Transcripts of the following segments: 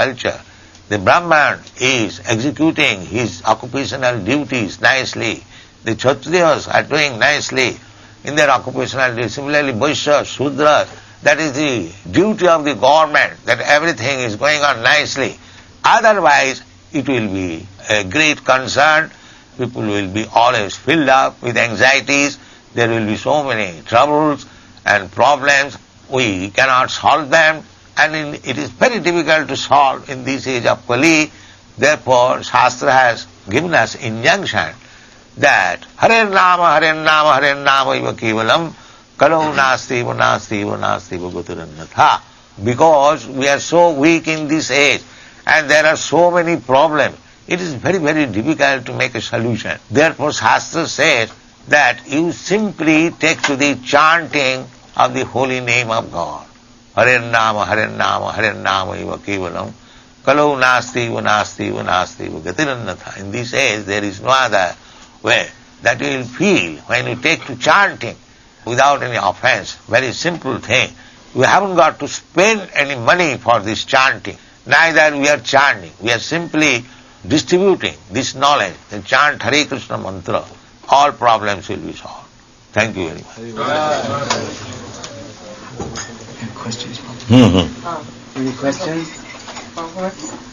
culture. The Brahman is executing his occupational duties nicely. The Kshatriyas are doing nicely in their occupational duties. Similarly, Vaishyas, Shudras, that is the duty of the government, that everything is going on nicely. Otherwise, it will be a great concern. People will be always filled up with anxieties. There will be so many troubles and problems. We cannot solve them. And it is very difficult to solve in this age of Kali. Therefore, Shastra has given us injunction that Hare Nama, Hare Nama, Hare Nama iva kevalam kalau nasti eva nasti eva nasti eva gatirannatha. Because we are so weak in this age and there are so many problems, it is very, very difficult to make a solution. Therefore, Shastra says that you simply take to the chanting of the holy name of God. Hare Nama, Hare Nama, Hare Nama iva kevalam kalau nasti eva nasti eva nasti eva gatirannatha. In this age there is no other way that you will feel when you take to chanting without any offense. Very simple thing. We haven't got to spend any money for this chanting. Neither we are chanting. We are simply distributing this knowledge. And chant Hare Krishna mantra. All problems will be solved. Thank you very much. Any questions? Any questions?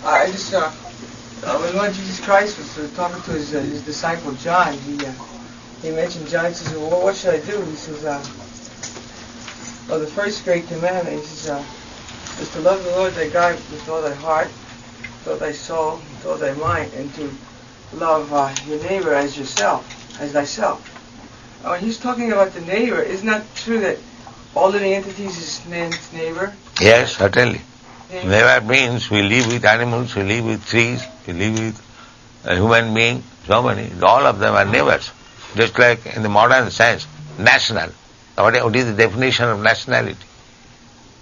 I just, when Lord Jesus Christ was talking to his disciple John, he mentioned John. He says, "Well, what should I do?" He says, "Well, the first great commandment," he says, "is to love the Lord thy God with all thy heart, with all thy soul, with all thy mind, and to love your neighbor as yourself, as thyself." When he's talking about the neighbor, isn't that true that all living entities is man's neighbor? Yes, certainly. Neighbor means we live with animals, we live with trees, we live with a human being, so many. All of them are neighbors. Just like in the modern sense, national. What is the definition of nationality?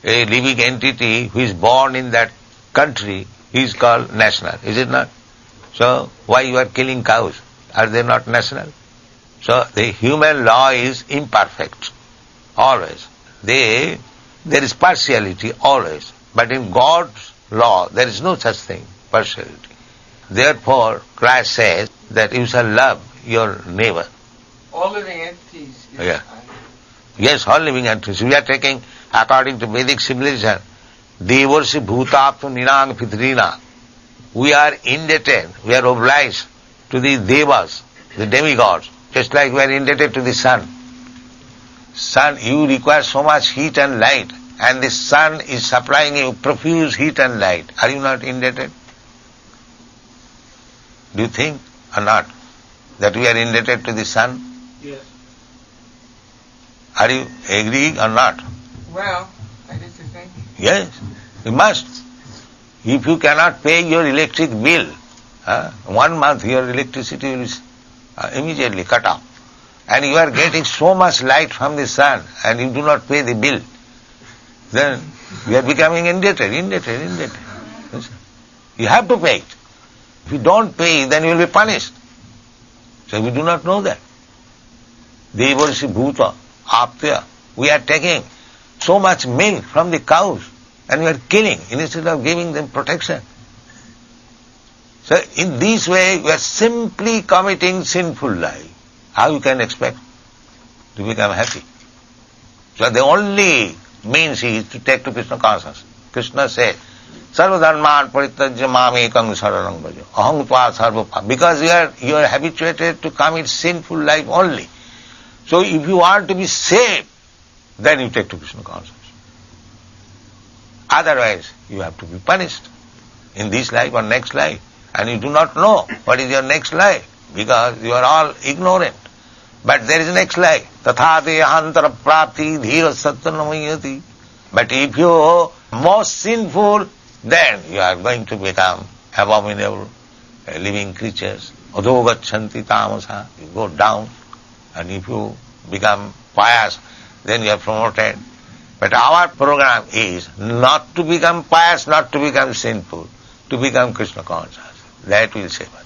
A living entity who is born in that country is called national, is it not? So, why you are killing cows? Are they not national? So, the human law is imperfect, always. There is partiality, always. But in God's law, there is no such thing, partiality. Therefore, Christ says that you shall love your neighbor. All living entities. Yeah. Yes, all living entities. We are taking, according to Vedic civilization, Devarsi Bhutaptu Ninang Pitrina. We are indebted, we are obliged to the Devas, the demigods, just like we are indebted to the sun. Sun, you require so much heat and light, and the sun is supplying you profuse heat and light. Are you not indebted? Do you think or not that we are indebted to the sun? Yes. Are you agreeing or not? Well, I guess you think. Yes, you must. If you cannot pay your electric bill, 1 month your electricity will immediately cut off. And you are getting so much light from the sun and you do not pay the bill, then you are becoming indebted. You have to pay it. If you don't pay, then you will be punished. So we do not know that. Devarsi Bhuta, Aptya, we are taking so much milk from the cows and we are killing instead of giving them protection. So in this way we are simply committing sinful life. How you can expect to become happy? So the only means is to take to Krishna consciousness. Krishna says, Sarva dharman parityajya mam ekam saranam bhaja. Aham tva sarva. Because you are habituated to commit sinful life only. So if you want to be saved, then you take to Krishna consciousness. Otherwise, you have to be punished in this life or next life. And you do not know what is your next life because you are all ignorant. But there is a next life. Tatha dehantara prapti dhira sattanamayati. But if you are most sinful, then you are going to become abominable living creatures. Adho gachanti tamasa. You go down. And if you become pious, then you are promoted. But our program is not to become pious, not to become sinful, to become Krishna conscious. That will save us.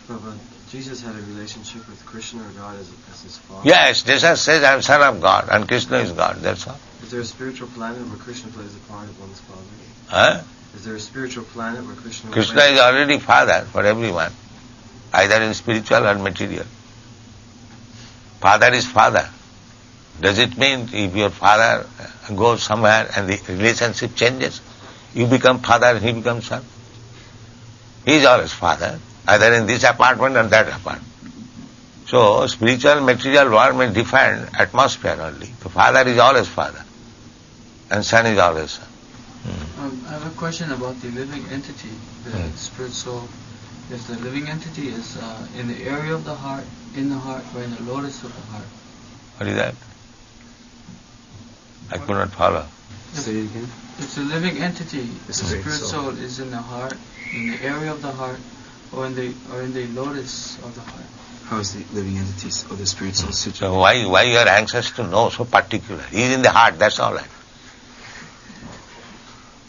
Prabhupada, Jesus had a relationship with Krishna or God as his father? Yes, Jesus says, I am son of God, and Krishna is God, that's all. Is there a spiritual planet where Krishna plays the part of one's father? Huh? Is there a spiritual planet where Krishna? Krishna is already father for everyone, either in spiritual or material. Father is father. Does it mean if your father goes somewhere and the relationship changes, you become father and he becomes son? He is always father, either in this apartment or that apartment. So, spiritual, material world may different atmosphere only. The father is always father, and son is always son. I have a question about the living entity, the spirit soul. If the living entity is in the area of the heart, in the heart, or in the lotus of the heart. What is that? I could not follow. Say it again. If the living entity, the spirit spirit soul. soul, is in the heart, in the area of the heart, or in the lotus of the heart. How is the living entities or the spirit soul situated? So why you are anxious to know so particular? He is in the heart, that's all right.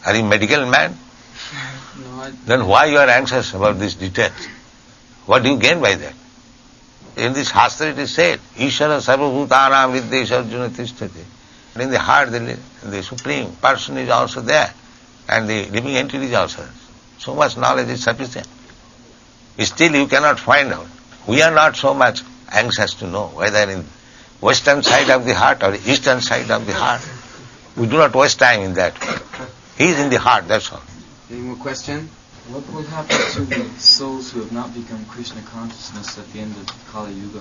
Are you a medical man? No, Then why you are anxious about these details? What do you gain by that? In this Shastra it is said, Ishara sarvabhutanam viddesha arjuna tishtati. In the heart the Supreme Person is also there, and the living entity is also there. So much knowledge is sufficient. Still you cannot find out. We are not so much anxious to know whether in western side of the heart or eastern side of the heart. We do not waste time in that. He is in the heart, that's all. Any more question? what will happen to the souls who have not become Krishna consciousness at the end of Kali Yuga?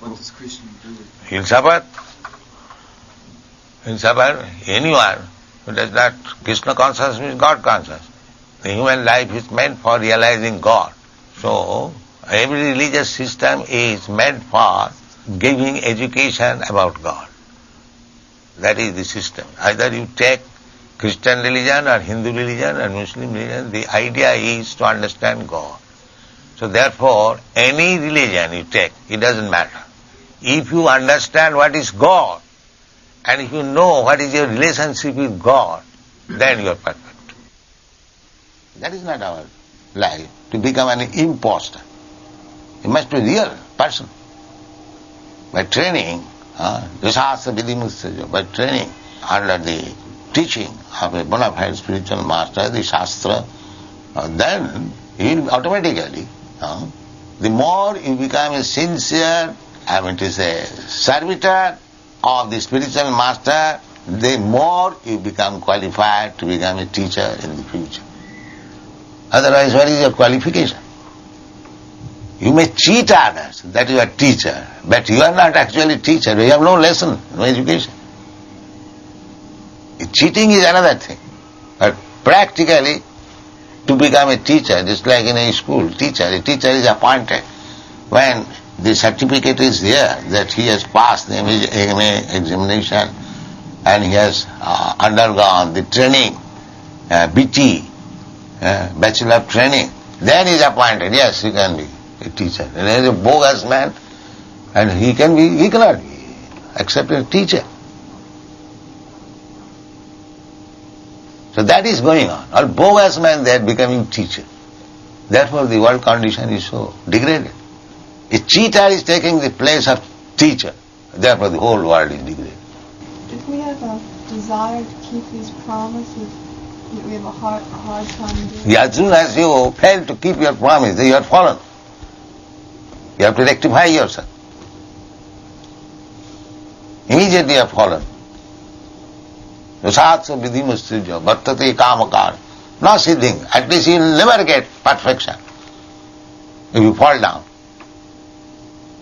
What does Krishna do with them? He'll suffer. He'll suffer. Anyone who does not Krishna consciousness means God conscious. The human life is meant for realizing God. So, every religious system is meant for giving education about God. That is the system. Either you take Christian religion or Hindu religion or Muslim religion, the idea is to understand God. So therefore, any religion you take, it doesn't matter. If you understand what is God, and if you know what is your relationship with God, then you are perfect. That is not our life, to become an imposter. You must be a real person. By training, by training under the teaching of a bona fide spiritual master, the Shastra, then you will automatically, the more you become a sincere, to say, servitor of the spiritual master, the more you become qualified to become a teacher in the future. Otherwise, what is your qualification? You may cheat others that you are teacher, but you are not actually teacher. You have no lesson, no education. Cheating is another thing. But practically, to become a teacher, just like in a school, a teacher is appointed when the certificate is there that he has passed the MA examination and he has undergone the training, BT, Bachelor of Training, then he is appointed. Yes, he can be a teacher. And he is a bogus man, and he cannot be accepted as a teacher. So that is going on. All bogus men, they are becoming teacher. Therefore the world condition is so degraded. A cheater is taking the place of teacher. Therefore the whole world is degraded. If we have a desire to keep these promises, we have a hard time doing it. As soon as you fail to keep your promise, then you are fallen. You have to rectify yourself. Immediately you are fallen. Yasatsa vidhimasturja vartate kamakar. No siddhing. At least you will never get perfection if you fall down.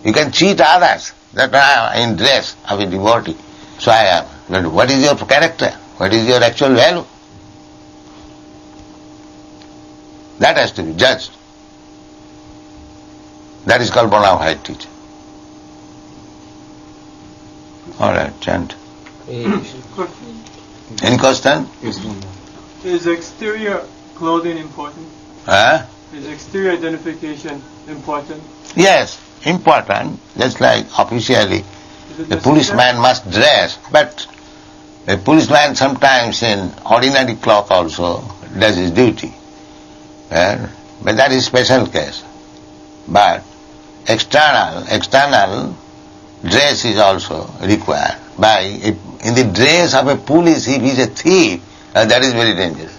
You can cheat others that I am in dress of a devotee. So I am. But what is your character? What is your actual value? That has to be judged. That is called bona fide teaching. All right, chant. Any question? Is exterior clothing important? Is exterior identification important? Yes, important. Just like officially, a policeman must dress, but a policeman sometimes in ordinary cloth also does his duty. But that is special case. But external dress is also required. In the dress of a police, if he is a thief, that is very dangerous.